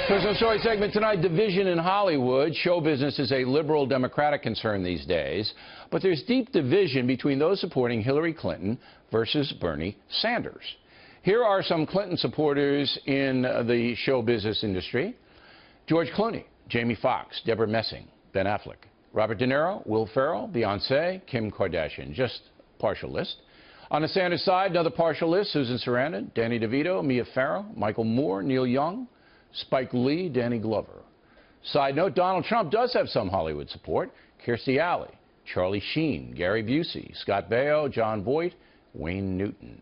Personal Story segment tonight, division in Hollywood. Show business is a liberal Democratic concern these days, but there's deep division between those supporting Hillary Clinton versus Bernie Sanders. Here are some Clinton supporters in the show business industry: George Clooney, Jamie Foxx, Deborah Messing, Ben Affleck, Robert De Niro, Will Ferrell, Beyonce, Kim Kardashian. Just partial list. On the Sanders side, another partial list: Susan Sarandon, Danny DeVito, Mia Farrow, Michael Moore, Neil Young, Spike Lee, Danny Glover. Side note, Donald Trump does have some Hollywood support: Kirstie Alley, Charlie Sheen, Gary Busey, Scott Baio, Jon Voight, Wayne Newton.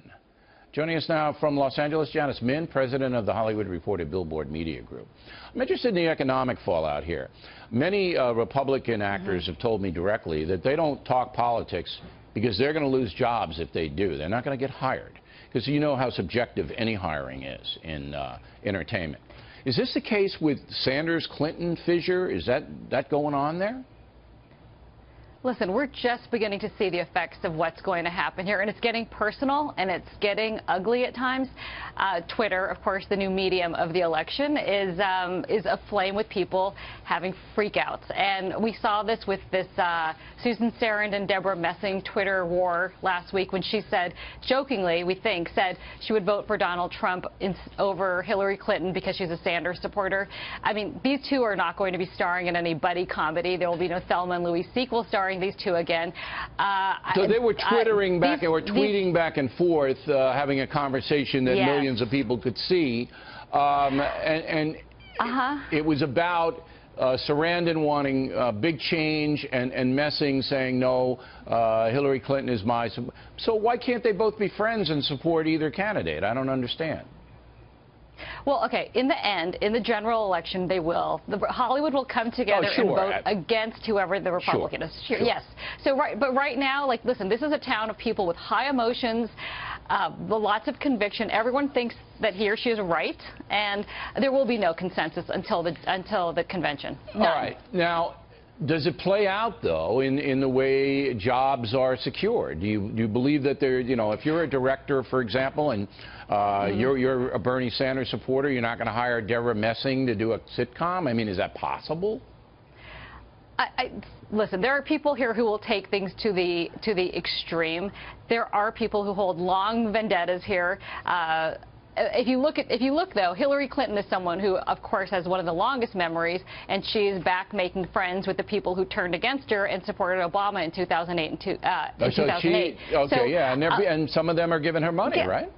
Joining us now from Los Angeles, Janice Min, president of the Hollywood Reporter Billboard Media Group. I'm interested in the economic fallout here. Many Republican actors have told me directly that they don't talk politics because they're going to lose jobs if they do. They're not going to get hired, because you know how subjective any hiring is in entertainment. Is this the case with Sanders-Clinton fissure? Is that going on there? Listen, we're just beginning to see the effects of what's going to happen here, and it's getting personal and it's getting ugly at times. Twitter, of course, the new medium of the election, is aflame with people having freakouts. And we saw this with this Susan Sarandon and Deborah Messing Twitter war last week, when she said, jokingly, we think, said she would vote for Donald Trump over Hillary Clinton because she's a Sanders supporter. I mean, these two are not going to be starring in any buddy comedy. There will be no Thelma and Louise sequel starring these two again. So they were twittering back and were tweeting back and forth, having a conversation that millions of people could see, it was about Sarandon wanting big change and Messing saying no, Hillary Clinton is my. So why can't they both be friends and support either candidate? I don't understand. Well, okay, in the end, in the general election, they will. Hollywood will come together and vote against whoever the Republican is. Yes. So, but right now, like, listen, this is a town of people with high emotions, lots of conviction. Everyone thinks that he or she is right, and there will be no consensus until the convention. None. All right. Now, does it play out, though, in the way jobs are secured? Do you believe that there, you know, if you're a director, for example, and you're a Bernie Sanders supporter, you're not going to hire Deborah Messing to do a sitcom? I mean, is that possible? Listen, there are people here who will take things to the extreme. There are people who hold long vendettas here. If you look, though, Hillary Clinton is someone who, of course, has one of the longest memories, and she's back making friends with the people who turned against her and supported Obama in 2008 and 2008. And some of them are giving her money, right?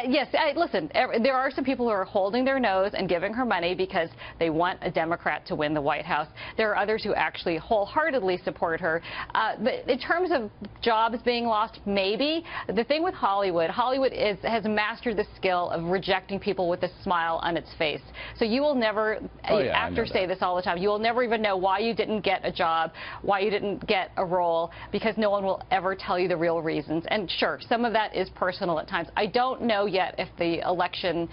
Yes, listen, there are some people who are holding their nose and giving her money because they want a Democrat to win the White House. There are others who actually wholeheartedly support her. But in terms of jobs being lost, maybe. The thing with Hollywood has mastered the skill of rejecting people with a smile on its face. So you will never, actors say this all the time, you will never even know why you didn't get a job, why you didn't get a role, because no one will ever tell you the real reasons. And sure, some of that is personal at times. I don't know yet if the election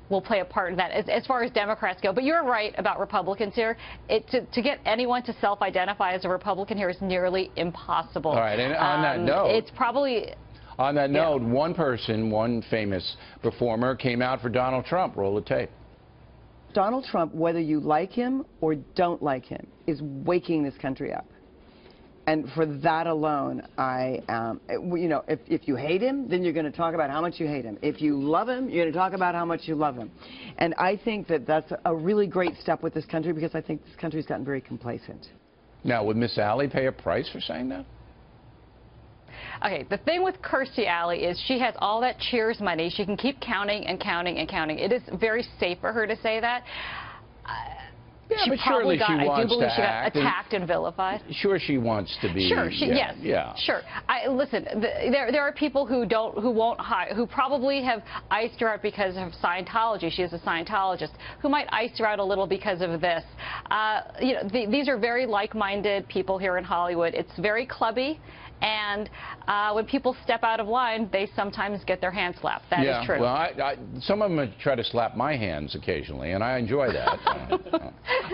will play a part in that as far as Democrats go. But you're right about Republicans here. To get anyone to self-identify as a Republican here is nearly impossible. All right, and on that note, it's probably... On that note, one famous performer came out for Donald Trump. Roll the tape. Donald Trump, whether you like him or don't like him, is waking this country up. And for that alone, you know, if you hate him, then you're going to talk about how much you hate him. If you love him, you're going to talk about how much you love him. And I think that that's a really great step with this country, because I think this country's gotten very complacent. Now, would Miss Alley pay a price for saying that? Okay, the thing with Kirstie Alley is she has all that Cheers money. She can keep counting and counting and counting. It is very safe for her to say that. Yeah, but surely she wants to act. I do believe she got attacked and vilified. Sure, she wants to be. Sure, yes. Sure. Listen, there are people who probably have iced her out because of Scientology. She is a Scientologist, who might ice her out a little because of this. You know, these are very like-minded people here in Hollywood. It's very clubby. And when people step out of line, they sometimes get their hand slapped. That is true. Well, some of them try to slap my hands occasionally, and I enjoy that.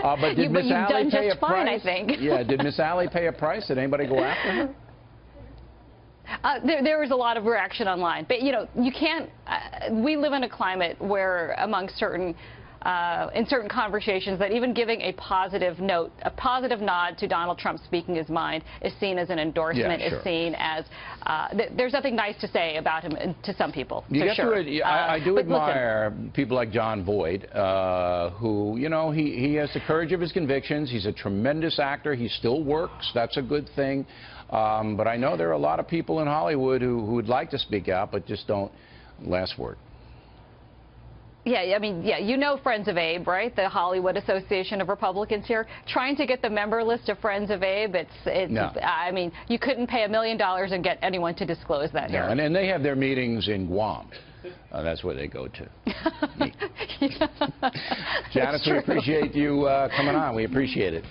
But did Miss Alley pay a price? I think. Yeah, did Miss Alley pay a price? Did anybody go after her? There was a lot of reaction online. But, you know, you can't, we live in a climate where among certain in certain conversations that even giving a positive note, a positive nod to Donald Trump speaking his mind is seen as an endorsement, Yeah, sure. is seen as there's nothing nice to say about him to some people. You get sure. I do but admire people like John Voight, who, you know, he has the courage of his convictions. He's a tremendous actor. He still works. That's a good thing. But I know there are a lot of people in Hollywood who would like to speak out, but just don't. Last word. Yeah, I mean, yeah, you know Friends of Abe, right? The Hollywood Association of Republicans here, trying to get the member list of Friends of Abe. No. I mean, you couldn't pay $1 million and get anyone to disclose that here. And they have their meetings in Guam. That's where they go to. Janice, we appreciate you coming on. We appreciate it.